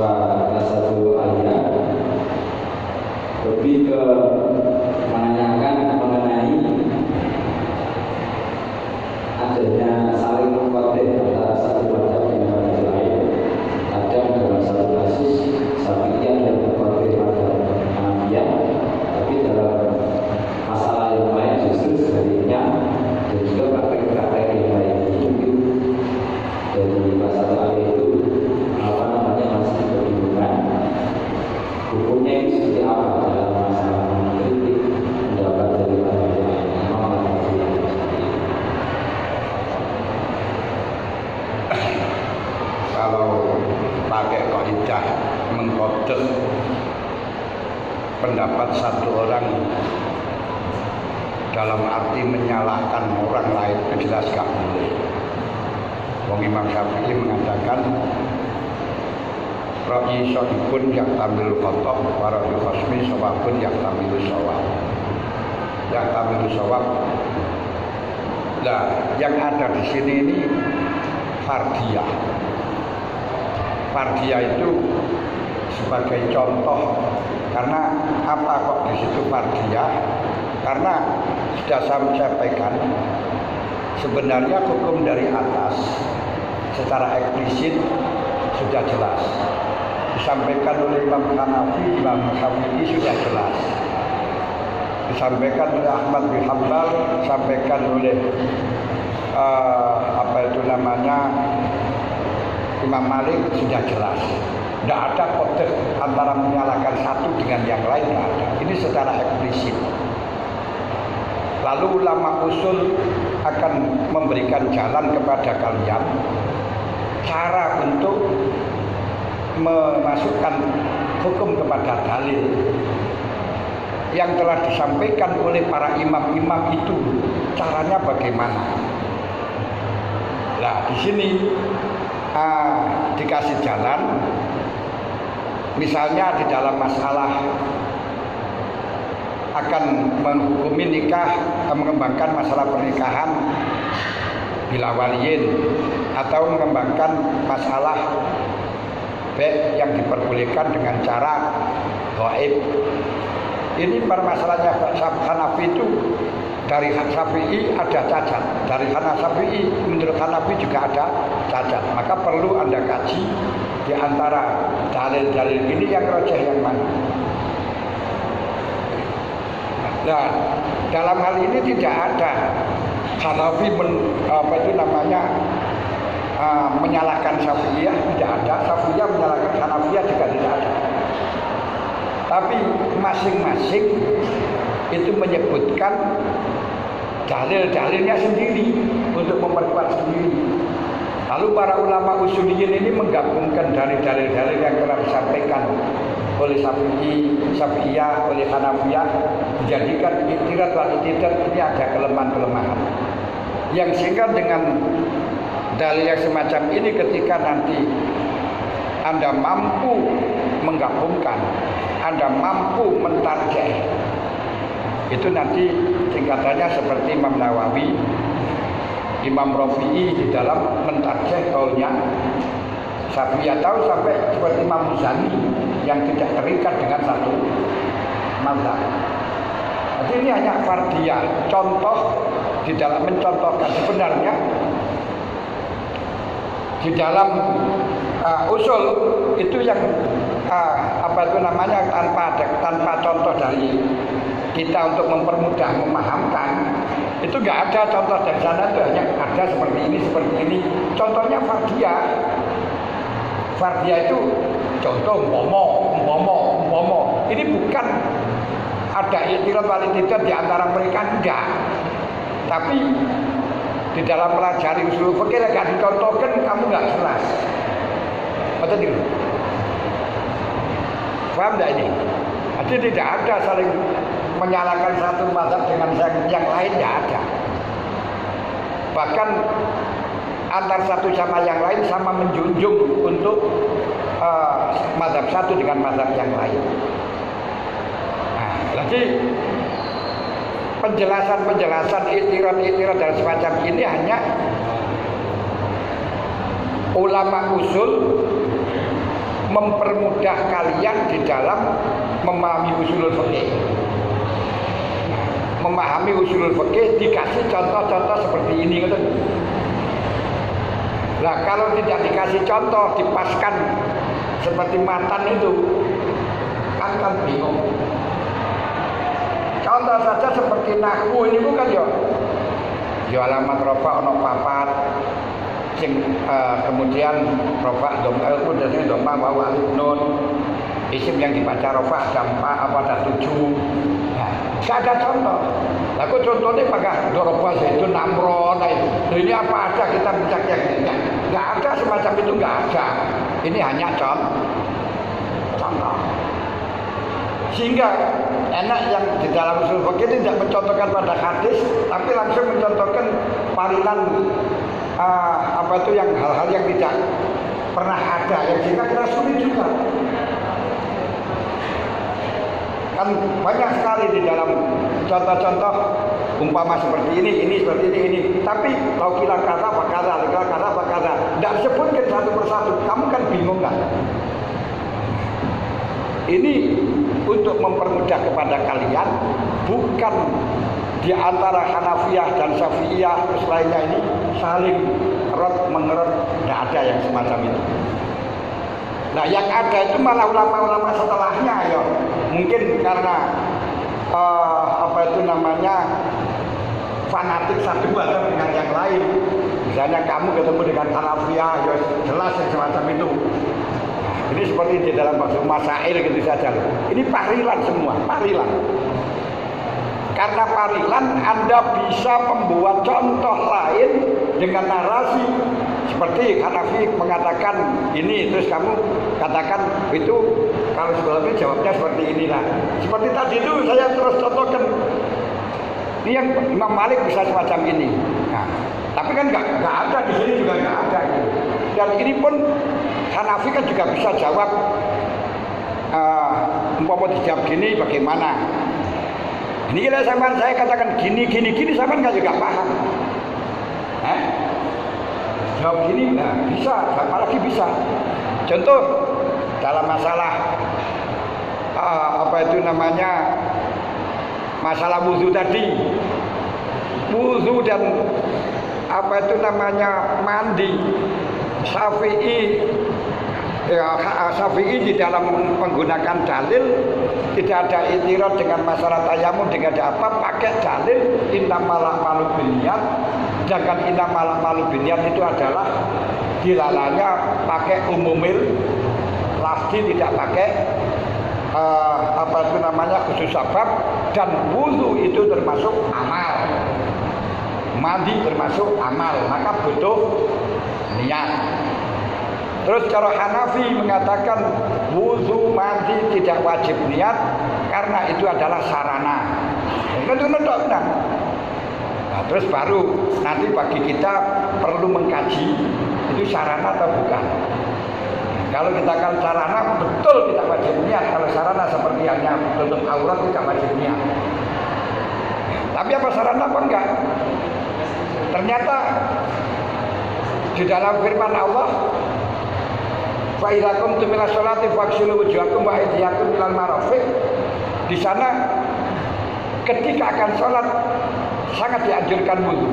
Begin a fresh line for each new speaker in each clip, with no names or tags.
mahasiswa kelas 1 Alia lebih ke menanyakan mengenai adanya saling mengkode antara satu mazhab dengan mazhab lain. Kadang dalam satu kasus Syafi'iyah dan mengkode mazhab Hanafiyah, tapi dalam masalah yang lain justru sebaliknya, dan juga praktek-praktek yang lain. Mungkin dari masalah Alia itu masih kebingungan hukumnya ini seperti apa dalam masalah mengkritik pendapat dari para ulama.
Kalau pakai kaidah mengkode pendapat satu orang dalam arti menyalahkan orang lain, itu jelas gak boleh. Wong Imam Syafi'i mengatakan Ra'i sodikun yang tamil khotob Waradu khosmi sawabun yang tamil sawab. Yang tamil sawab. Nah, yang ada di sini ini fardiyah. Fardiyah itu sebagai contoh. Karena apa kok di situ fardiyah? Karena sudah saya sampaikan, sebenarnya hukum dari atas secara eksplisit sudah jelas. Disampaikan oleh Imam Hanafi, Imam Syafi'i sudah jelas. Disampaikan oleh Ahmad bin Hanbal, disampaikan oleh Imam Malik sudah jelas. Tidak ada kode antara menyalahkan satu dengan yang lain, tidak ada. Ini secara eksplisit. Lalu ulama usul akan memberikan jalan kepada kalian cara untuk memasukkan hukum kepada dalil yang telah disampaikan oleh para imam-imam itu, caranya bagaimana. Nah, di sini dikasih jalan. Misalnya di dalam masalah akan menghukumi nikah, mengembangkan masalah pernikahan bila waliyin, atau mengembangkan masalah yang diperbolehkan dengan cara gaib. Ini permasalahannya Hanafi itu, dari Syafi'i ada cacat, dari Hanafi menurut Hanafi juga ada cacat. Maka perlu Anda kaji di antara dalil-dalil ini yang rajih yang mana. Nah, dalam hal ini tidak ada Hanafi menyalahkan Syafi'iyah, tidak ada. Syafi'iyah menyalahkan Hanafiyah juga tidak ada. Tapi masing-masing itu menyebutkan dalil-dalilnya sendiri untuk memperkuat sendiri. Lalu para ulama usuliyin ini menggabungkan dari dalil-dalil yang telah disampaikan oleh Syafi'iyah, oleh Hanafiyah, dijadikan iktirat wal iktidat. Ini ada kelemahan-kelemahan yang sehingga dengan dalil yang semacam ini, ketika nanti Anda mampu menggabungkan, Anda mampu mentarjih, itu nanti tingkatannya seperti Imam Nawawi, Imam Rafi'i di dalam mentarjih kaulnya Syafi'iyah, atau sampai seperti Imam Muzani yang tidak terikat dengan satu mazhab. Jadi ini hanya fardiyah, contoh di dalam mencontohkan. Sebenarnya di dalam usul itu yang tanpa contoh dari kita untuk mempermudah memahamkan, itu nggak ada contoh dari sana. Itu hanya ada seperti ini. Contohnya fardiyah. Fardiyah itu contoh umpama. Ini bukan ada iktirat wal iktidat di antara mereka, enggak. Tapi di dalam pelajari usul fikih enggak dicontohkan, kamu enggak jelas. Betul itu. Paham enggak ini? Jadi tidak ada saling menyalahkan satu mazhab dengan yang lain, enggak ada. Bahkan antar satu sama yang lain sama menjunjung untuk mazhab satu dengan mazhab yang lain. Nah, jadi penjelasan iktirat dan semacam ini hanya ulama usul mempermudah kalian di dalam memahami usulul fikih. Memahami usulul fikih dikasih contoh-contoh seperti ini gitu. Nah, kalau tidak dikasih contoh, dipaskan seperti mantan itu, kan bingung. Contoh saja seperti nahwu ini bukan ya alamat rofa ono papat, kemudian rofa doma itu biasanya doma wawu alif nun, isim yang dibaca rofa ada 4 apa ada 7. Nah, gak ada contoh. Aku contohnya pakai doroba itu namron, ini apa ada kita mencak yang nggak ada semacam itu, nggak ada. Ini hanya contoh. Sehingga enak yang di dalam usul fikih tidak mencontohkan pada hadis, tapi langsung mencontohkan parilan apa itu yang hal-hal yang tidak pernah ada, yang sehingga kita sulit juga. Kan banyak sekali di dalam contoh-contoh umpama seperti ini seperti ini. Tapi kalau kita kata apa kata, tidak disebutkan satu persatu, kamu kan bingung kan? Ini untuk mempermudah kepada kalian, bukan di antara Hanafiyah dan Syafi'iyah terus lainnya ini saling mengerot, tidak ada yang semacam itu. Nah, yang ada itu malah ulama-ulama setelahnya ya. Mungkin karena apa itu namanya fanatik satu atau dengan yang lain. Misalnya kamu ketemu dengan Hanafiyah, ya jelas yang semacam itu. Ini seperti di dalam masail gitu saja. Ini parilan semua, parilan. Karena parilan Anda bisa membuat contoh lain dengan narasi. Seperti Hanafi mengatakan ini, terus kamu katakan itu, kalau sebelumnya jawabnya seperti inilah. Seperti tadi itu saya terus contohkan. Ini yang Imam Malik bisa semacam ini. Nah, tapi kan nggak ada di sini juga nggak ada. Gitu. Dan ini pun Hanafi kan juga bisa jawab. Umpama dijawab gini bagaimana? Ini kira saya katakan gini, sama nggak juga paham. Jawab gini, nah bisa, apalagi bisa. Contoh dalam masalah apa itu namanya masalah wudhu tadi, wudhu dan apa itu namanya mandi. Syafi'i di dalam menggunakan dalil tidak ada itirad dengan masalah tayamum, dengan ada apa, pakai dalil innamal a'malu binniyat. Sedangkan innamal a'malu binniyat itu adalah dilalanya pakai umumil lafzi, tidak pakai apa itu namanya khusus sabab. Dan wudu itu termasuk amal, mandi termasuk amal, maka butuh niat. Terus cara Hanafi mengatakan wudu mandi tidak wajib niat karena itu adalah sarana. Itu nendok. Nah, terus baru nanti bagi kita perlu mengkaji itu sarana atau bukan. Kalau kita kan sarana betul tidak wajib niat. Kalau sarana seperti hanya tutup aurat tidak wajib niat. Tapi apa sarana apa enggak? Ternyata di dalam firman Allah, fa idza qumtum ila sholati faghsilu wujuhakum wa aydiyakum ilal marafiq. Di sana ketika akan sholat sangat dianjurkan wudu.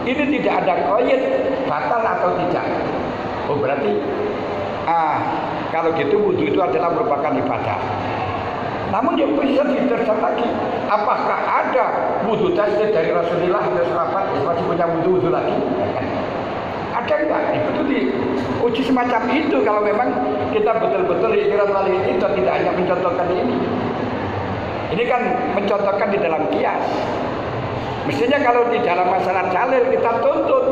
Ini tidak ada qaid batal atau tidak. Oh berarti kalau gitu wudu itu adalah merupakan ibadah. Namun yang bisa diteruskan lagi, apakah ada wudu tasbih dari Rasulullah dan sahabat masih punya wudu lagi? Ada enggak? Itu diuji semacam itu kalau memang kita betul-betul ikhram kali ini dan tidak hanya mencontohkan ini. Ini kan mencontohkan di dalam kias. Mestinya kalau di dalam masalah dalil kita tuntut.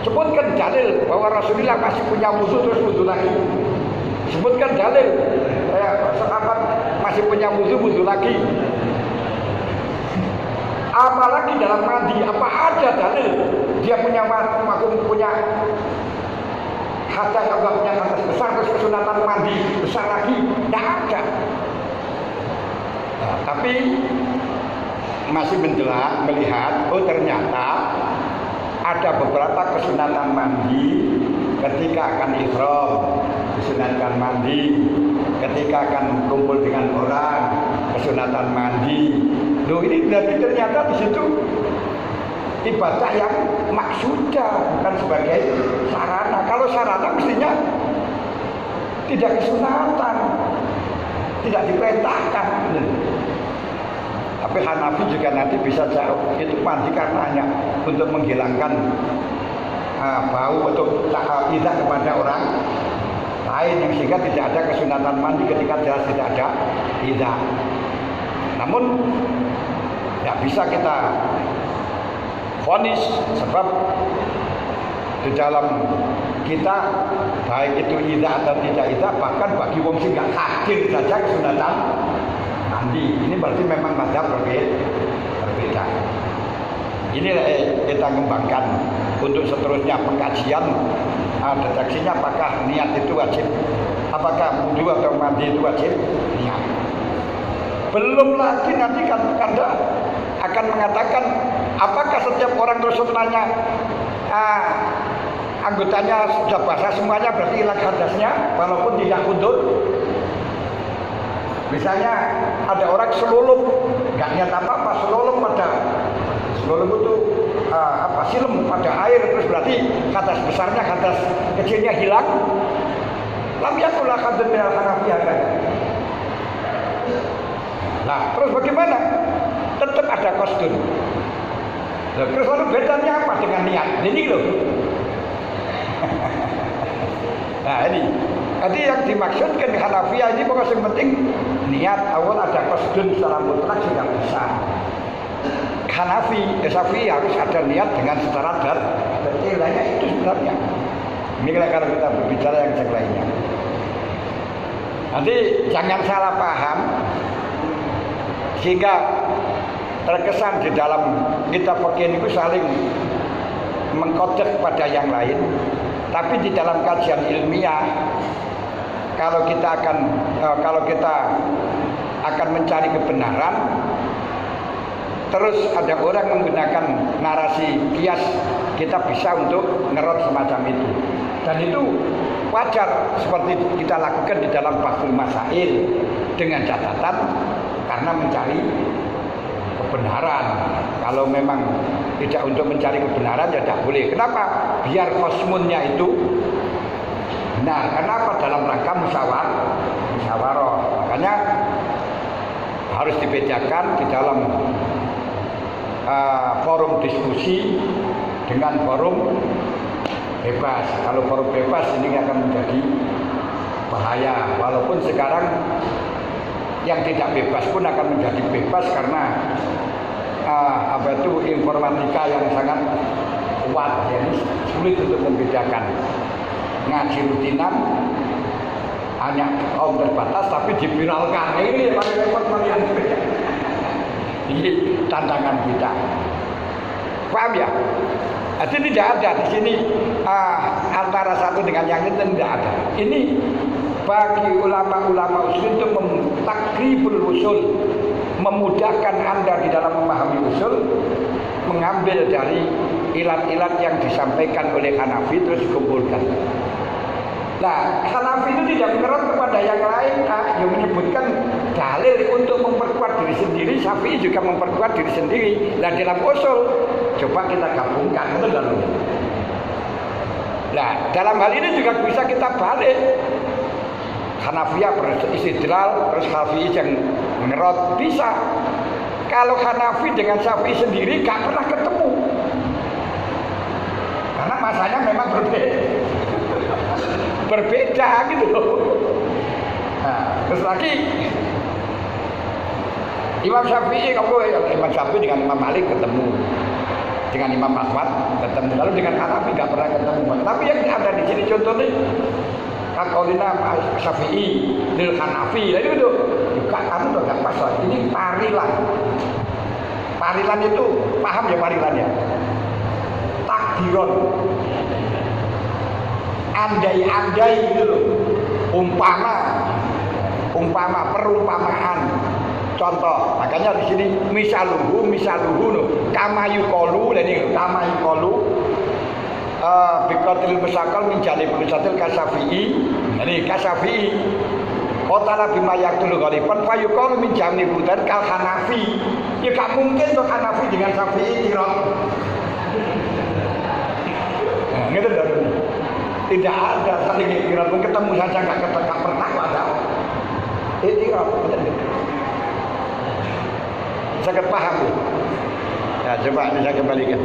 Sebutkan dalil bahwa Rasulullah masih punya wudu terus wudu lagi. Sebutkan dalil sahabat masih punya wudu lagi. Apalagi dalam mandi, apa ada dalil dia punya hadas atau punya hadas besar terus kesunatan mandi besar lagi? Tidak ada. Nah, tapi masih melihat, oh ternyata ada beberapa kesunatan mandi ketika akan ihram. disunatkan mandi. Ketika akan kumpul dengan orang, kesunatan mandi. Loh, ini berarti ternyata di situ ibadah yang maksudah, bukan sebagai sarana. Kalau sarana mestinya tidak kesunatan, tidak diperintahkan. Tapi Hanafi juga nanti bisa jauh, itu mandi karena hanya untuk menghilangkan bau atau tidak kepada orang lain, yang sehingga tidak ada kesunatan mandi ketika jelas tidak ada tidak. Namun tidak bisa kita vonis, sebab di dalam kita baik itu ida atau tidak ida, bahkan bagi wong sing gak hadir saja kesunatan mandi. Ini berarti memang mazhab berbeda. Inilah kita kembangkan untuk seterusnya pengkajian deteksinya, apakah niat itu wajib, apakah wudu atau mandi itu wajib niat. Belum lagi nanti kan Anda akan mengatakan apakah setiap orang terus nanya anggotanya sudah basah semuanya berarti hilang hadasnya walaupun tidak kudut. Misalnya ada orang selulup, nggak niat apa-apa, selulup itu silem pada air, terus berarti hadas besarnya, hadas kecilnya hilang. Lam yakulah hadas minal Hanafiyah kan. Nah, terus bagaimana? Tetap ada kostum. Terus lalu bedanya apa dengan niat? Ini loh. Nah ini, jadi yang dimaksudkan Hanafiyah ini pokoknya yang penting niat. Awal ada kostum secara mutlak sudah bisa. Syafi'i harus ada niat dengan secara detailnya, itu sebenarnya. Inilah kalau kita berbicara yang lainnya. Nanti jangan salah paham sehingga terkesan di dalam kitab fikih itu saling mengkodek pada yang lain. Tapi di dalam kajian ilmiah, kalau kita akan mencari kebenaran, terus ada orang menggunakan narasi kias, kita bisa untuk ngerot semacam itu. Dan itu wajar seperti kita lakukan di dalam bahsul masail, dengan catatan karena mencari kebenaran. Kalau memang tidak untuk mencari kebenaran ya tidak boleh. Kenapa? Biar kosmunnya itu benar. Kenapa? Dalam rangka musyawarah. Makanya harus dibedakan di dalam forum diskusi dengan forum bebas. Kalau forum bebas ini akan menjadi bahaya. Walaupun sekarang yang tidak bebas pun akan menjadi bebas karena informatika yang sangat kuat. Jadi sulit untuk membedakan. Ngaji rutinan hanya kaum terbatas tapi diviralkan. Ini yang paling repot kalian. Ini tantangan kita. Paham ya? Jadi tidak ada di sini antara satu dengan yang lain, tidak ada. Ini bagi ulama-ulama usul untuk takribul usul, memudahkan Anda di dalam memahami usul, mengambil dari ilat-ilat yang disampaikan oleh Hanafi terus dikumpulkan. Nah, Hanafi itu tidak mengerot kepada yang lain, yang menyebutkan dalil untuk memperkuat diri sendiri. Syafi'i juga memperkuat diri sendiri. Nah, dalam usul coba kita gabungkan itu dalam. Nah, dalam hal ini juga bisa kita balik. Hanafiyah beristidlal, terus Syafi'i yang mengerot, bisa. Kalau Hanafi dengan Syafi'i sendiri gak pernah ketemu, karena masanya memang berbeda gitu. Nah, terus lagi Imam Syafi'i dengan Imam Malik ketemu, dengan Imam Ahmad ketemu, lalu dengan Hanafi gak pernah ketemu. Tapi yang ada di sini contohnya Kaulina Syafi'i lil Hanafi, jadi itu juga kamu udah nggak pas lagi. Ini parilan. Parilan itu paham ya parilannya? Takdiron, andai-andai gitu loh. Umpama perumpamaan. Contoh, makanya di sini misaluhu loh. Kamayukolu, dan ini kamayukolu. Bikotil musakal menjadi perusahaan kasafi'i Ini kasafi Otala bima yaktulu ghalifan fayuqalu min jamni budan kal Hanafi. Ya gak mungkin tuh Hanafi dengan Syafi'i kirot. Nah, gitu dong. Tidak ada saling kirot pun ketemu saja gak pernah ada. Kirot betul. Sangat paham ya. Nah, coba ini saya kembalikan.